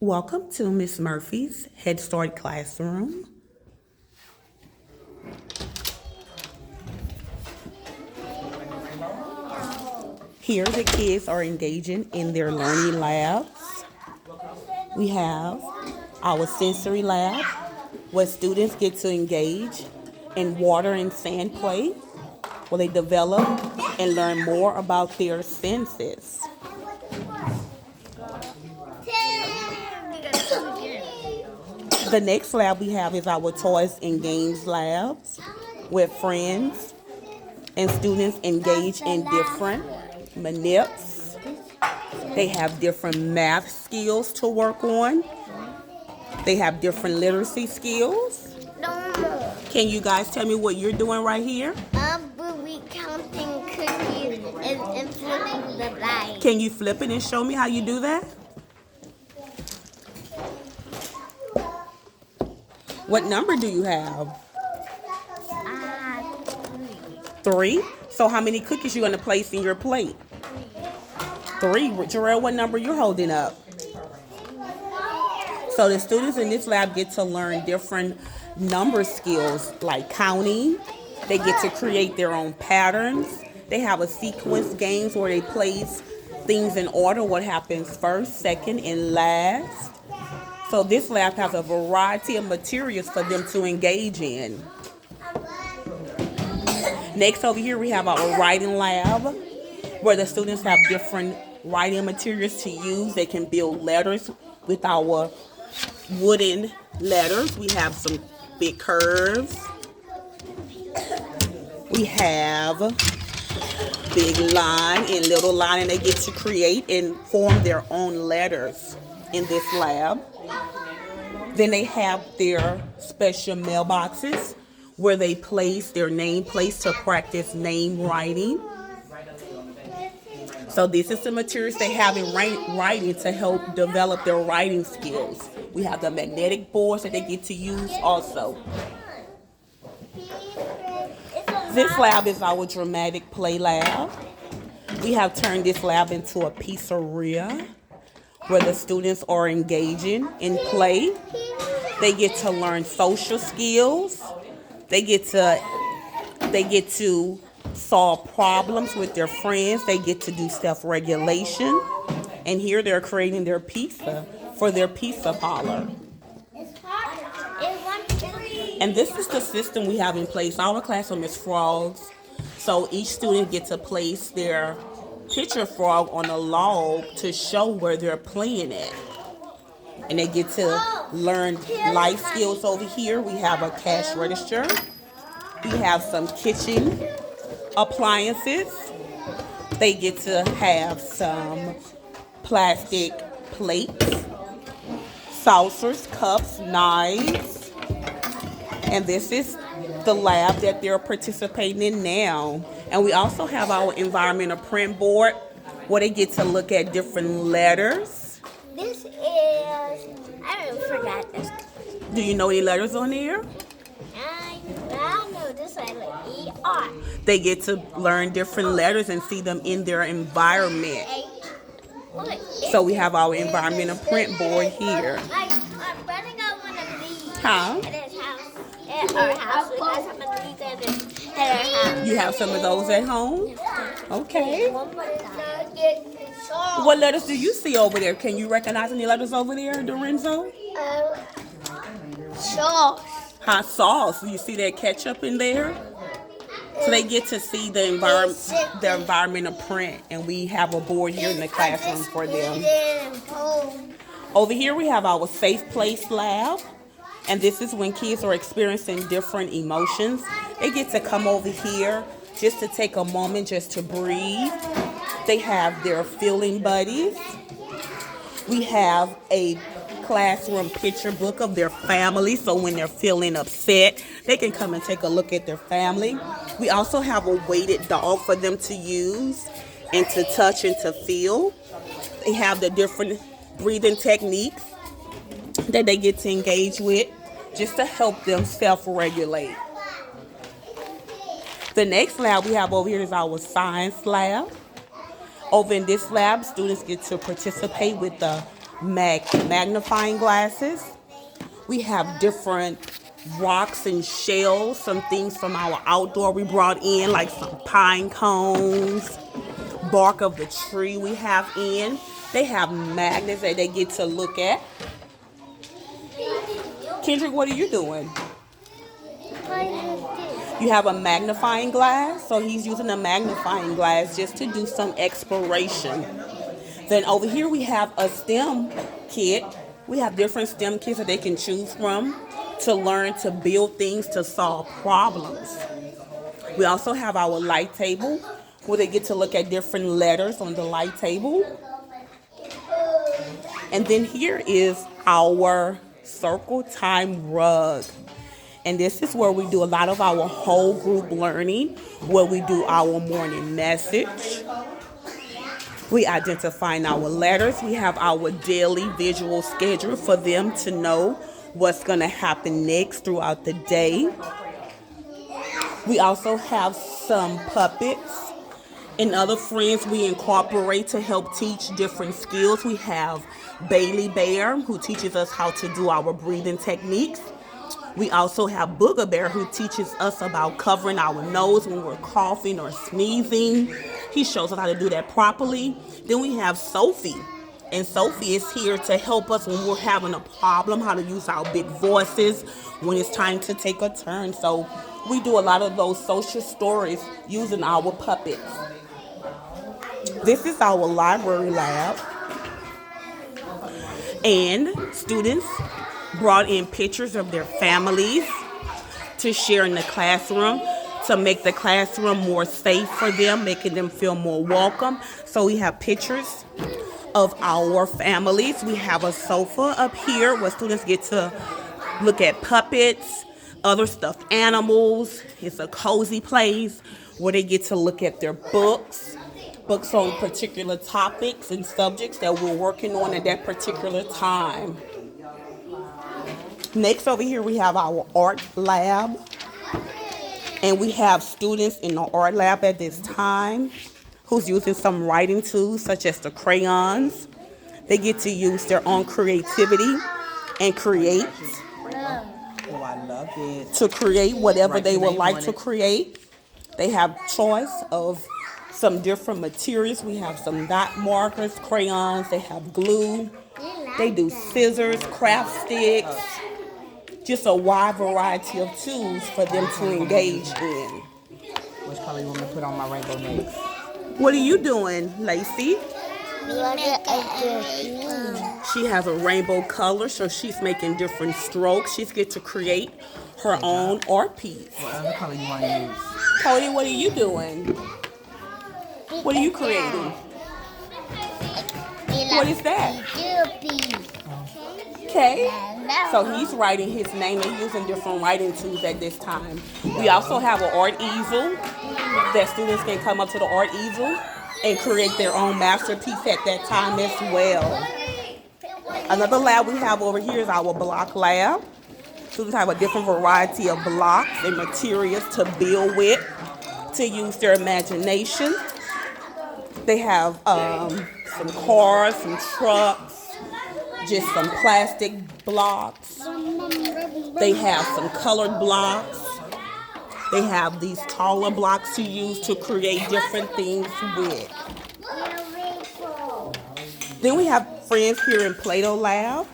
Welcome to Miss Murphy's Head Start classroom. Here the kids are engaging in their learning labs. We have our sensory lab where students get to engage in water and sand play where they develop and learn more about their senses. The next lab we have is our toys and games labs where friends and students engage in different manips. They have different math skills to work on. They have different literacy skills. Can you guys tell me what you're doing right here? We counting cookies and flipping the light. Can you flip it and show me how you do that? What number do you have? Three. So how many cookies you going to place in your plate? Three. Jarrell, what number you're holding up? So the students in this lab get to learn different number skills like counting. They get to create their own patterns. They have a sequence games where they place things in order, what happens first, second, and last. So this lab has a variety of materials for them to engage in. Next over here we have our writing lab where the students have different writing materials to use. They can build letters with our wooden letters. We have some big curves. We have big line and little line, and they get to create and form their own letters in this lab. Then they have their special mailboxes where they place their name place to practice name writing. So this is the materials they have in writing to help develop their writing skills. We have the magnetic boards that they get to use also. This lab is our dramatic play lab. We have turned this lab into a pizzeria where the students are engaging in play. They get to learn social skills. They get to solve problems with their friends. They get to do self-regulation. And here they're creating their pizza for their pizza parlor. And this is the system we have in place. Our classroom is frogs. So each student gets to place their picture frog on a log to show where they're playing at. And they get to learn life skills over here. We have a cash register. We have some kitchen appliances. They get to have some plastic plates, saucers, cups, knives. And this is the lab that they're participating in now. And we also have our environmental print board where they get to look at different letters. This is, I forgot this. Do you know any letters on there? I know this one, like ER. They get to learn different letters and see them in their environment. So we have our environmental print board here. My brother got one of these Huh? at his house. At our house. We got some of these at our house. You have some of those at home? Okay. One more time. What letters do you see over there? Can you recognize any letters over there, Dorenzo? Sauce. Hot sauce. You see that ketchup in there? So they get to see the environmental print, and we have a board here in the classroom for them. Over here we have our safe place lab, and this is when kids are experiencing different emotions. They get to come over here just to take a moment just to breathe. They have their feeling buddies. We have a classroom picture book of their family, so when they're feeling upset, they can come and take a look at their family. We also have a weighted dog for them to use and to touch and to feel. They have the different breathing techniques that they get to engage with just to help them self-regulate. The next lab we have over here is our science lab. Over in this lab, students get to participate with the magnifying glasses. We have different rocks and shells, some things from our outdoor we brought in, like some pine cones, bark of the tree we have in. They have magnets that they get to look at. Kendrick, what are you doing? You have a magnifying glass, so he's using a magnifying glass just to do some exploration. Then over here we have a STEM kit. We have different STEM kits that they can choose from to learn to build things to solve problems. We also have our light table where they get to look at different letters on the light table. And then here is our circle time rug. And this is where we do a lot of our whole group learning, where we do our morning message. We identifying our letters. We have our daily visual schedule for them to know what's going to happen next throughout the day. We also have some puppets and other friends we incorporate to help teach different skills. We have Bailey Bear, who teaches us how to do our breathing techniques. We also have Booger Bear, who teaches us about covering our nose when we're coughing or sneezing. He shows us how to do that properly. Then we have Sophie. And Sophie is here to help us when we're having a problem, how to use our big voices when it's time to take a turn. So we do a lot of those social stories using our puppets. This is our library lab. And students brought in pictures of their families to share in the classroom to make the classroom more safe for them, making them feel more welcome. So we have pictures of our families. We have a sofa up here where students get to look at puppets, other stuffed animals. It's a cozy place where they get to look at their books on particular topics and subjects that we're working on at that particular time. Next over here we have our art lab. And we have students in the art lab at this time who's using some writing tools such as the crayons. They get to use their own creativity and create. Oh, I love it. To create whatever they would like to create. They have choice of some different materials. We have some dot markers, crayons. They have glue. They do scissors, craft sticks. Just a wide variety of tools for them to engage in. Which color you want me to put on my rainbow next? What are you doing, Lacey? She has a rainbow color, so she's making different strokes. She's get to create her own art piece. What other color you want to use? Cody, what are you doing? What are you creating? What is that? Okay. So he's writing his name and using different writing tools at this time. We also have an art easel that students can come up to the art easel and create their own masterpiece at that time as well. Another lab we have over here is our block lab. Students have a different variety of blocks and materials to build with, to use their imagination. They have some cars, some trucks, just some plastic blocks. They have some colored blocks. They have these taller blocks to use to create different things with. Then we have friends here in Play-Doh Lab.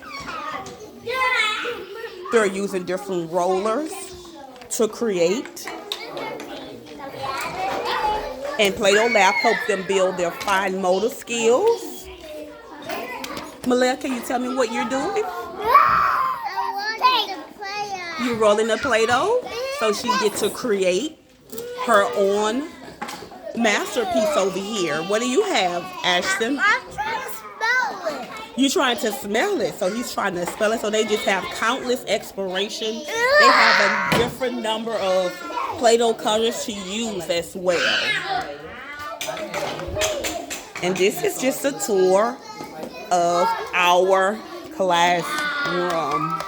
They're using different rollers to create. And Play-Doh Lab helped them build their fine motor skills. Malaya, can you tell me what you're doing? You're rolling the Play-Doh? So she gets to create her own masterpiece over here. What do you have, Ashton? I'm trying to smell it. You trying to smell it, so he's trying to spell it. So they just have countless exploration. They have a different number of Play-Doh colors to use as well. And this is just a tour of our classroom.